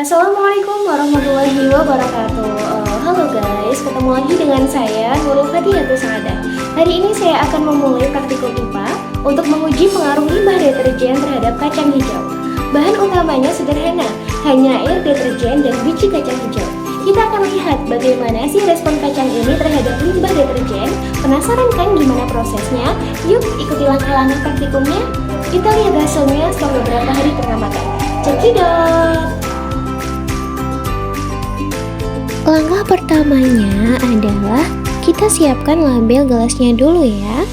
Assalamualaikum warahmatullahi wabarakatuh. Halo guys, ketemu lagi dengan saya Nurul Fatihatus Saadah. Hari ini saya akan memulai praktikum IPA untuk menguji pengaruh limbah deterjen terhadap kacang hijau. Bahan utamanya sederhana, hanya air deterjen dan biji kacang hijau. Kita akan lihat bagaimana sih respon kacang ini terhadap limbah deterjen. Penasaran kan gimana prosesnya? Yuk ikuti langkah-langkah praktikumnya. Kita lihat hasilnya setelah beberapa hari pengamatan. Cekidot! Langkah pertamanya adalah kita siapkan label gelasnya dulu ya.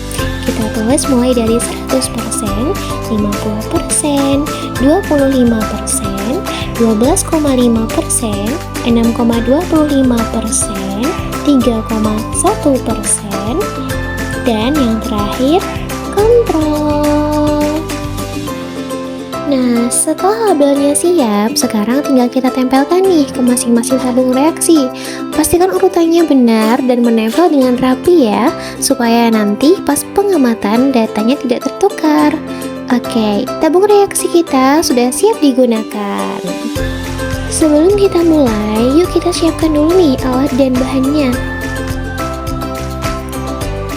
Kita tulis mulai dari 100%, 50%, 25%, 12,5%, 6,25%, 3,1%, dan yang terakhir kontrol. Nah, setelah labelnya siap, sekarang tinggal kita tempelkan nih ke masing-masing tabung reaksi. Pastikan urutannya benar dan menempel dengan rapi ya, supaya nanti pas pengamatan datanya tidak tertukar. Oke, tabung reaksi kita sudah siap digunakan. Sebelum kita mulai, yuk kita siapkan dulu nih alat dan bahannya.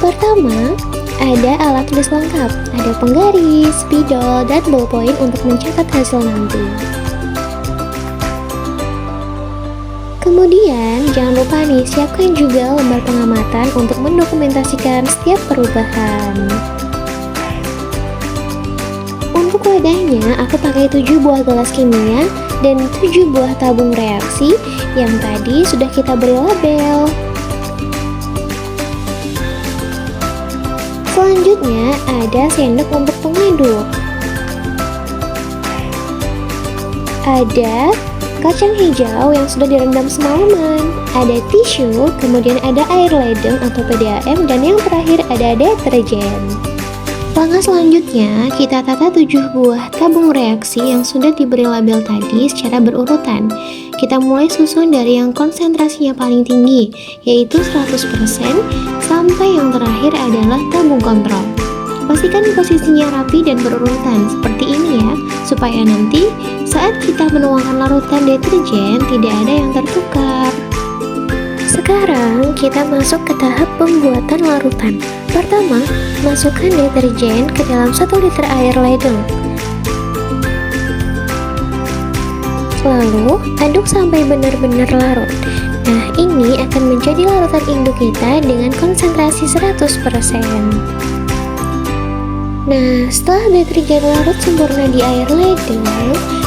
Pertama, ada alat tulis lengkap, ada penggaris, spidol, dan ballpoint untuk mencatat hasil nanti. Kemudian, jangan lupa nih, siapkan juga lembar pengamatan untuk mendokumentasikan setiap perubahan. Untuk wadahnya, aku pakai 7 buah gelas kimia dan 7 buah tabung reaksi yang tadi sudah kita beri label. Selanjutnya ada sendok untuk pengaduk, ada kacang hijau yang sudah direndam semalaman, ada tisu, kemudian ada air ledeng atau PDAM, dan yang terakhir ada deterjen. Langkah selanjutnya, kita tata 7 buah tabung reaksi yang sudah diberi label tadi secara berurutan. Kita mulai susun dari yang konsentrasinya paling tinggi, yaitu 100%, sampai yang terakhir adalah tabung kontrol. Pastikan posisinya rapi dan berurutan, seperti ini ya, supaya nanti saat kita menuangkan larutan deterjen, tidak ada yang tertukar. Sekarang kita masuk ke tahap pembuatan larutan. Pertama, masukkan deterjen ke dalam 1 liter air ledeng. Lalu, aduk sampai benar-benar larut. Nah, ini akan menjadi larutan induk kita dengan konsentrasi 100%. Nah, setelah deterjen larut sempurna di air ledeng,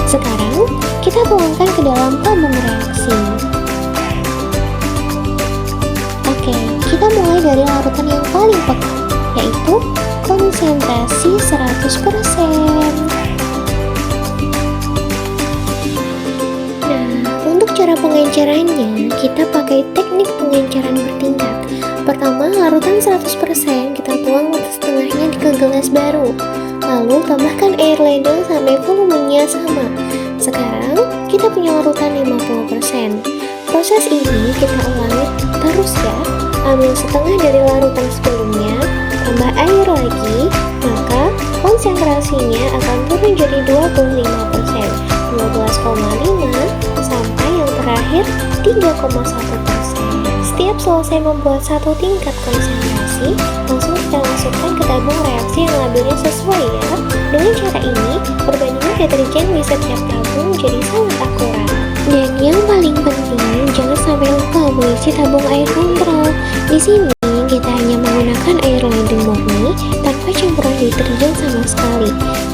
sekarang kita tuangkan ke dalam tabung reaksi. Oke, kita mulai dari larutan yang paling pekat, yaitu konsentrasi 100%. Cara pengencerannya, kita pakai teknik pengenceran bertingkat. Pertama, larutan 100% kita tuang setengahnya ke gelas baru. Lalu, tambahkan air ledeng sampai volumenya sama. Sekarang, kita punya larutan 50%. Proses ini kita ulangi terus ya. Ambil setengah dari larutan sebelumnya, tambah air lagi, maka konsentrasinya akan turun jadi 25%, 12,5, sampai yang terakhir 3,1%. Setiap selesai membuat satu tingkat konsentrasi, langsung kita masukkan ke tabung reaksi yang labelnya sesuai ya. Dengan cara ini, perbandingan deterjen di setiap tabung jadi sangat akurat. Dan yang paling penting, jangan sampai lupa mengisi tabung air kontrol. Di sini kita hanya menggunakan air ledeng murni tanpa campuran deterjen sama sekali.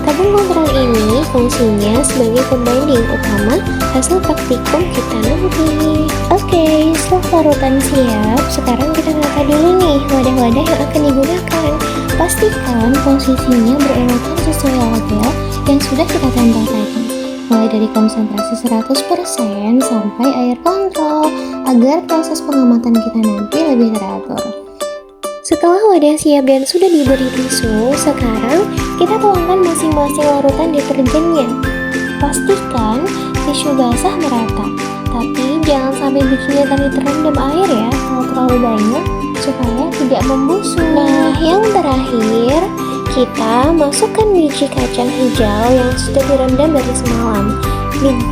Tabung kontrol ini fungsinya sebagai pembanding utama hasil praktikum kita nanti. Oke, setelah larutan siap, sekarang kita tata dulu nih wadah-wadah yang akan digunakan. Pastikan posisinya berurutan sesuai label yang sudah kita tempel tadi, mulai dari konsentrasi 100% sampai air kontrol, agar proses pengamatan kita nanti lebih teratur. Setelah wadah siap dan sudah diberi tisu, sekarang kita tuangkan masing-masing larutan deterjennya. Pastikan tisu basah merata, tapi jangan sampai bijinya tadi terendam air ya kalau terlalu banyak, supaya tidak membusuk. Nah, yang terakhir kita masukkan biji kacang hijau yang sudah direndam dari semalam.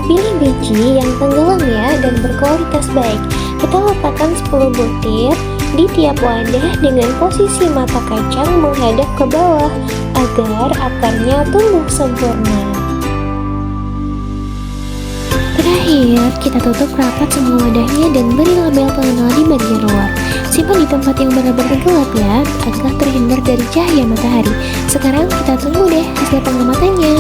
Pilih biji yang tenggelam ya dan berkualitas baik. Kita letakkan 10 butir di tiap wadah dengan posisi mata kacang menghadap ke bawah agar akarnya tumbuh sempurna. Terakhir, kita tutup rapat semua wadahnya dan beri label pengenal di bagian luar. Simpan di tempat yang benar-benar gelap ya, agar terhindar dari cahaya matahari. Sekarang kita tunggu deh hasil pengematannya.